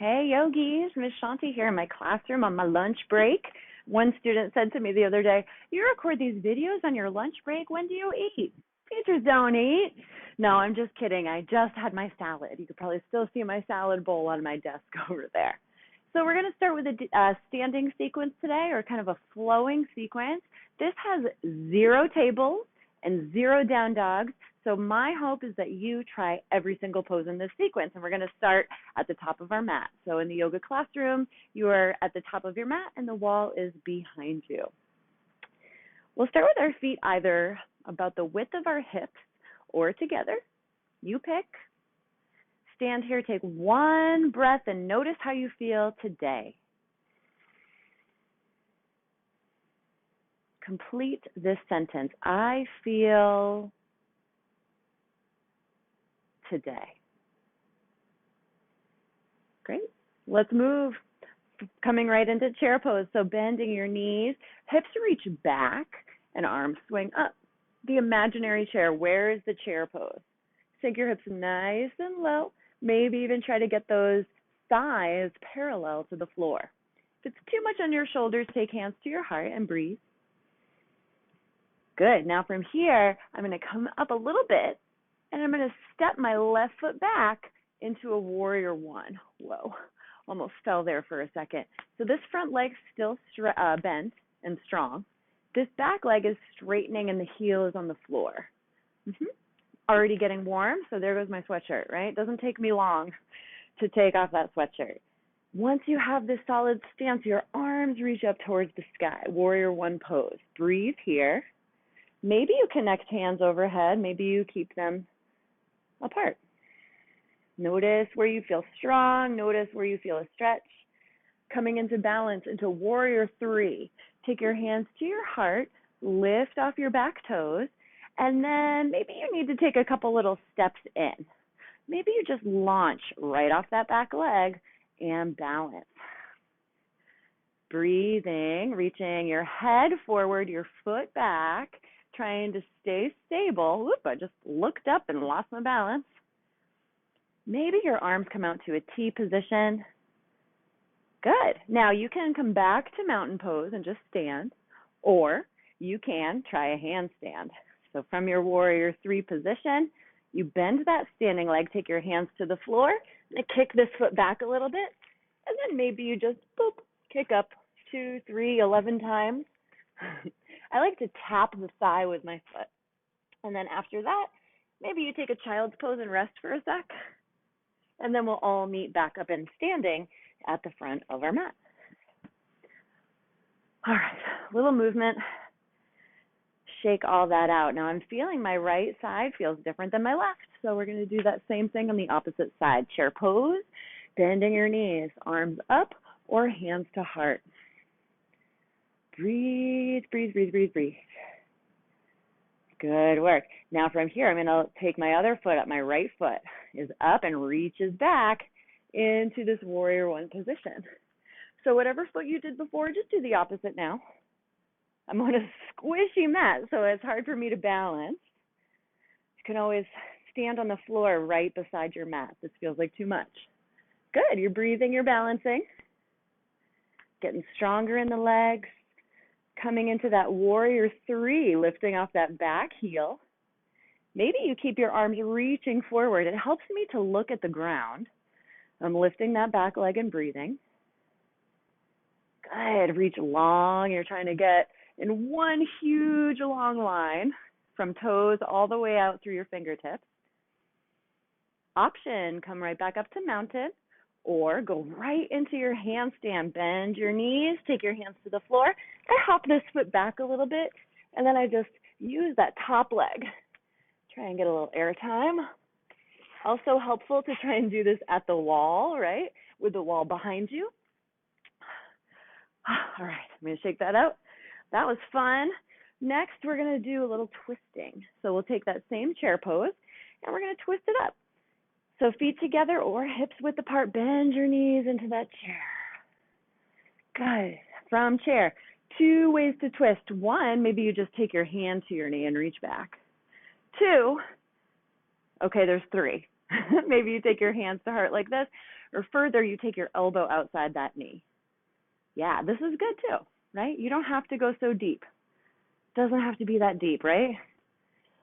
Hey yogis, Miss Shanti here in my classroom on my lunch break. One student said to me the other day, "You record these videos on your lunch break. When do you eat? Teachers don't eat." No, I'm just kidding. I just had my salad. You could probably still see my salad bowl on my desk over there. So we're going to start with a standing sequence today, or kind of a flowing sequence. This has 0 tables and 0 down dogs. So my hope is that you try every single pose in this sequence. And we're going to start at the top of our mat. So in the yoga classroom, you are at the top of your mat and the wall is behind you. We'll start with our feet either about the width of our hips or together. You pick. Stand here, take one breath, and notice how you feel today. Complete this sentence. I feel today. Great. Let's move. Coming right into chair pose. So bending your knees, hips reach back, and arms swing up. The imaginary chair. Where is the chair pose? Sink your hips nice and low. Maybe even try to get those thighs parallel to the floor. If it's too much on your shoulders, take hands to your heart and breathe. Good. Now from here, I'm going to come up a little bit, and I'm going to step my left foot back into a warrior one. Whoa, almost fell there for a second. So this front leg's still bent and strong. This back leg is straightening and the heel is on the floor. Already getting warm, so there goes my sweatshirt, right? Doesn't take me long to take off that sweatshirt. Once you have this solid stance, your arms reach up towards the sky, warrior one pose. Breathe here. Maybe you connect hands overhead. Maybe you keep them apart. Notice where you feel strong. Notice where you feel a stretch. Coming into balance, into warrior three. Take your hands to your heart. Lift off your back toes. And then maybe you need to take a couple little steps in. Maybe you just launch right off that back leg and balance. Breathing, reaching your head forward, your foot back, trying to stay stable. Oop, I just looked up and lost my balance. Maybe your arms come out to a T position. Good. Now you can come back to mountain pose and just stand, or you can try a handstand. So from your warrior three position, you bend that standing leg, take your hands to the floor, and kick this foot back a little bit, and then maybe you just boop, kick up 2, 3, 11 times. I like to tap the thigh with my foot. And then after that, maybe you take a child's pose and rest for a sec, and then we'll all meet back up in standing at the front of our mat. All right, little movement. Shake all that out. Now I'm feeling my right side feels different than my left, so we're going to do that same thing on the opposite side. Chair pose, bending your knees, arms up or hands to heart. Breathe, breathe, breathe, breathe, breathe. Good work. Now from here, I'm going to take my other foot up. My right foot is up and reaches back into this warrior one position. So whatever foot you did before, just do the opposite now. I'm on a squishy mat, so it's hard for me to balance. You can always stand on the floor right beside your mat. This feels like too much. Good. You're breathing, you're balancing. Getting stronger in the legs. Coming into that warrior three, lifting off that back heel. Maybe you keep your arms reaching forward. It helps me to look at the ground. I'm lifting that back leg and breathing. Good. Reach long. You're trying to get in one huge long line from toes all the way out through your fingertips. Option, come right back up to mountain, or go right into your handstand. Bend your knees, take your hands to the floor. I hop this foot back a little bit, and then I just use that top leg. Try and get a little air time. Also helpful to try and do this at the wall, right, with the wall behind you. All right, I'm going to shake that out. That was fun. Next, we're going to do a little twisting. So we'll take that same chair pose, and we're going to twist it up. So feet together or hips width apart. Bend your knees into that chair. Good. From chair. 2 ways to twist. 1, maybe you just take your hand to your knee and reach back. 2, okay, there's 3. Maybe you take your hands to heart like this. Or further, you take your elbow outside that knee. Yeah, this is good too, right? You don't have to go so deep. Doesn't have to be that deep, right?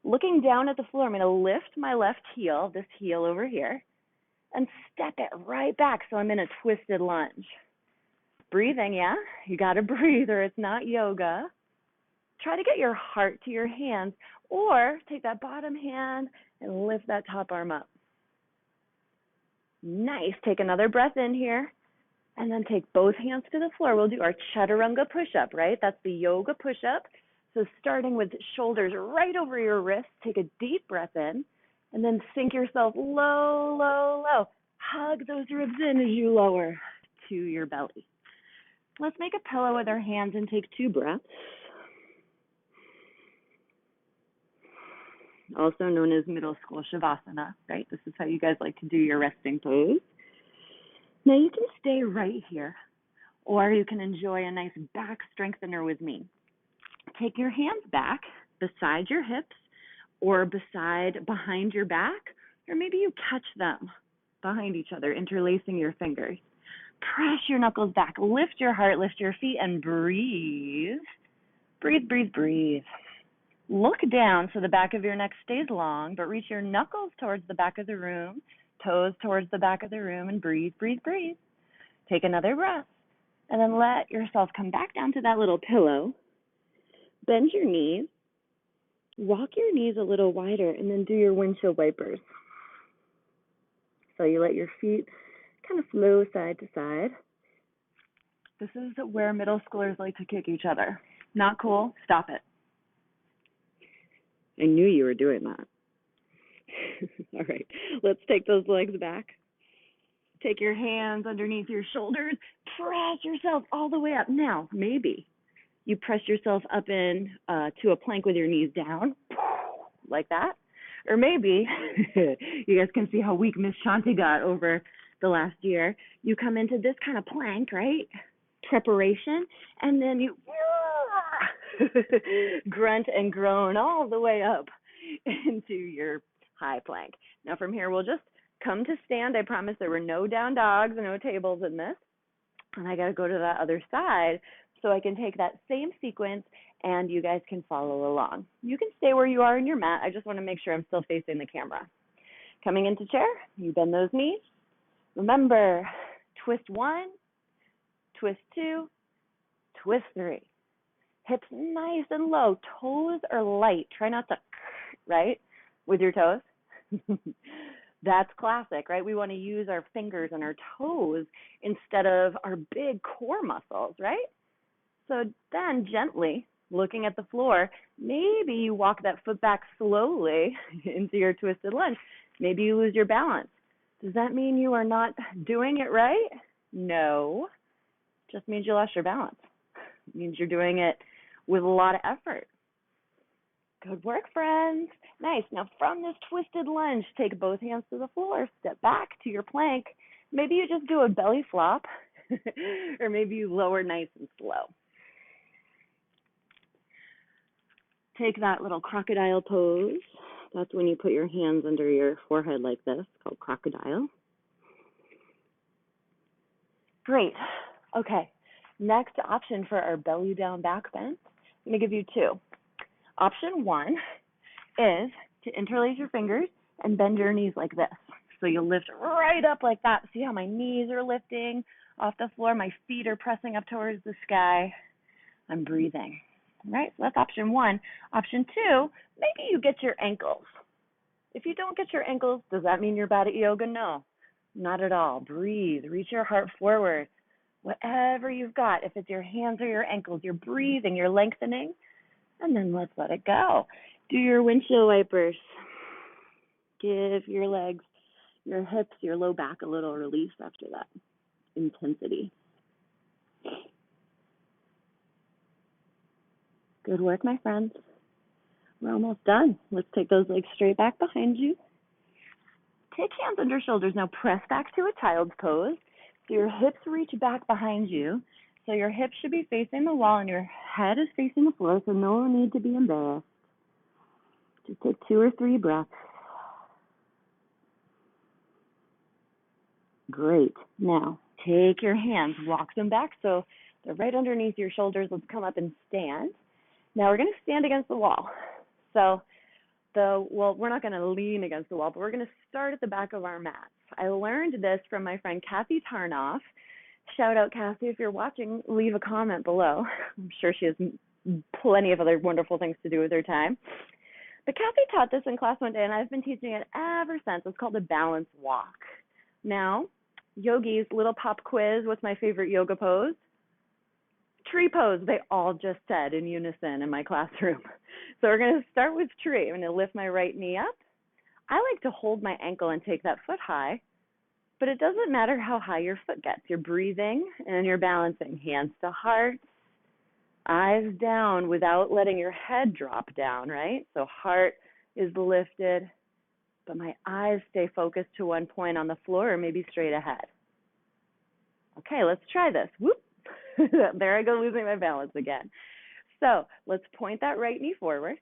Looking down at the floor, I'm going to lift my left heel, this heel over here, and step it right back so I'm in a twisted lunge. Breathing, yeah? You got to breathe or it's not yoga. Try to get your heart to your hands or take that bottom hand and lift that top arm up. Nice. Take another breath in here and then take both hands to the floor. We'll do our chaturanga push-up, right? That's the yoga push-up. So starting with shoulders right over your wrists, take a deep breath in and then sink yourself low, low, low. Hug those ribs in as you lower to your belly. Let's make a pillow with our hands and take 2 breaths. Also known as middle school shavasana, right? This is how you guys like to do your resting pose. Now you can stay right here, or you can enjoy a nice back strengthener with me. Take your hands back beside your hips or behind your back, or maybe you catch them behind each other, interlacing your fingers. Press your knuckles back, lift your heart, lift your feet, and breathe. Breathe, breathe, breathe. Look down so the back of your neck stays long, but reach your knuckles towards the back of the room, toes towards the back of the room, and breathe, breathe, breathe. Take another breath, and then let yourself come back down to that little pillow. Bend your knees, walk your knees a little wider, and then do your windshield wipers. So you let your feet kind of flow side to side. This is where middle schoolers like to kick each other. Not cool? Stop it. I knew you were doing that. All right, let's take those legs back. Take your hands underneath your shoulders. Press yourself all the way up. Now, maybe you press yourself up in to a plank with your knees down, like that. Or maybe, you guys can see how weak Miss Shanti got over the last year. You come into this kind of plank, right? Preparation, and then you grunt and groan all the way up into your high plank. Now from here, we'll just come to stand. I promise there were no down dogs and no tables in this. And I got to go to that other side so I can take that same sequence and you guys can follow along. You can stay where you are in your mat. I just want to make sure I'm still facing the camera. Coming into chair, you bend those knees. Remember, twist 1, twist 2, twist 3. Hips nice and low. Toes are light. Try not to, right, with your toes. That's classic, right? We want to use our fingers and our toes instead of our big core muscles, right? So then gently, looking at the floor, maybe you walk that foot back slowly into your twisted lunge. Maybe you lose your balance. Does that mean you are not doing it right? No. Just means you lost your balance. It means you're doing it with a lot of effort. Good work, friends. Nice. Now from this twisted lunge, take both hands to the floor, step back to your plank. Maybe you just do a belly flop, or maybe you lower nice and slow. Take that little crocodile pose. That's when you put your hands under your forehead like this, called crocodile. Great. Okay. Next option for our belly down back bend, I'm going to give you 2. Option 1 is to interlace your fingers and bend your knees like this. So you'll lift right up like that. See how my knees are lifting off the floor? My feet are pressing up towards the sky. I'm breathing. All right, so that's option 1. Option 2, maybe you get your ankles. If you don't get your ankles, does that mean you're bad at yoga? No, not at all. Breathe. Reach your heart forward. Whatever you've got, if it's your hands or your ankles, you're breathing, you're lengthening, and then let's let it go. Do your windshield wipers. Give your legs, your hips, your low back a little release after that intensity. Good work, my friends. We're almost done. Let's take those legs straight back behind you. Take hands under shoulders. Now press back to a child's pose. So your hips reach back behind you. So your hips should be facing the wall and your head is facing the floor, so no need to be embarrassed. Just take 2 or 3 breaths. Great. Now, take your hands, walk them back so they're right underneath your shoulders. Let's come up and stand. Now we're going to stand against the wall. So we're not going to lean against the wall, but we're going to start at the back of our mats. I learned this from my friend Kathy Tarnoff. Shout out, Kathy, if you're watching, leave a comment below. I'm sure she has plenty of other wonderful things to do with her time. But Kathy taught this in class one day, and I've been teaching it ever since. It's called the balance walk. Now, yogis, little pop quiz, what's my favorite yoga pose? Tree pose, they all just said in unison in my classroom. So we're going to start with tree. I'm going to lift my right knee up. I like to hold my ankle and take that foot high, but it doesn't matter how high your foot gets. You're breathing and you're balancing. Hands to heart, eyes down without letting your head drop down, right? So heart is lifted, but my eyes stay focused to one point on the floor or maybe straight ahead. Okay, let's try this. Whoop. There I go, losing my balance again. So let's point that right knee forward,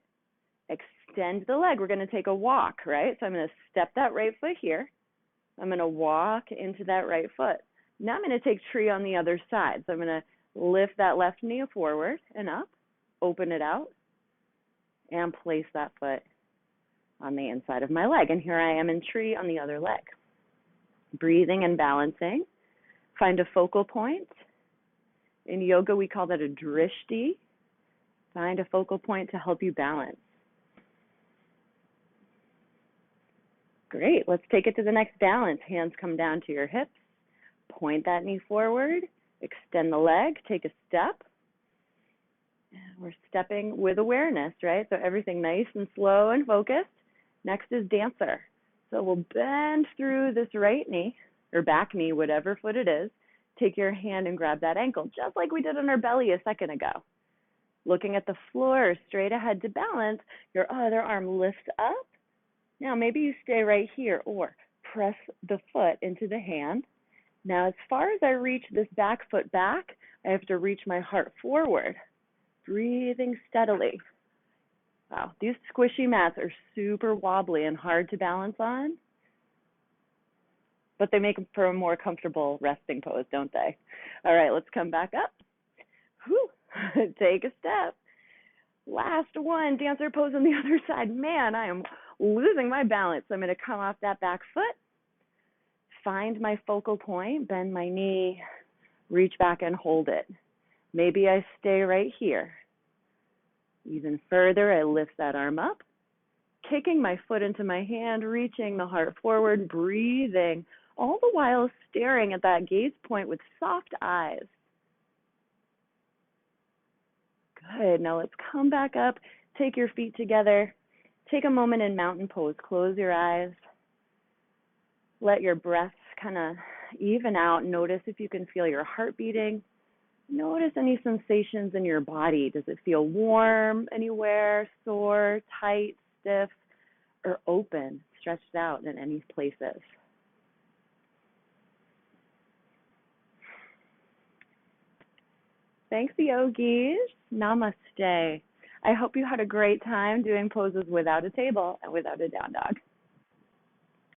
extend the leg. We're going to take a walk, right? So I'm going to step that right foot here. I'm going to walk into that right foot. Now I'm going to take tree on the other side. So I'm going to lift that left knee forward and up, open it out, and place that foot on the inside of my leg. And here I am in tree on the other leg. Breathing and balancing. Find a focal point. In yoga, we call that a drishti. Find a focal point to help you balance. Great. Let's take it to the next balance. Hands come down to your hips. Point that knee forward. Extend the leg. Take a step. We're stepping with awareness, right? So everything nice and slow and focused. Next is dancer. So we'll bend through this right knee or back knee, whatever foot it is. Take your hand and grab that ankle, just like we did on our belly a second ago. Looking at the floor, straight ahead to balance, your other arm lifts up. Now maybe you stay right here or press the foot into the hand. Now as far as I reach this back foot back, I have to reach my heart forward, breathing steadily. Wow, these squishy mats are super wobbly and hard to balance on, but they make them for a more comfortable resting pose, don't they? All right, let's come back up. Whew. Take a step. Last one, dancer pose on the other side. Man, I am losing my balance. So I'm going to come off that back foot, find my focal point, bend my knee, reach back and hold it. Maybe I stay right here. Even further, I lift that arm up, kicking my foot into my hand, reaching the heart forward, breathing, all the while staring at that gaze point with soft eyes. Good. Now let's come back up, take your feet together, take a moment in mountain pose, close your eyes, let your breath kind of even out. Notice if you can feel your heart beating. Notice any sensations in your body. Does it feel warm anywhere, sore, tight, stiff, or open, stretched out in any places? Thanks, yogis. Namaste. I hope you had a great time doing poses without a table and without a down dog.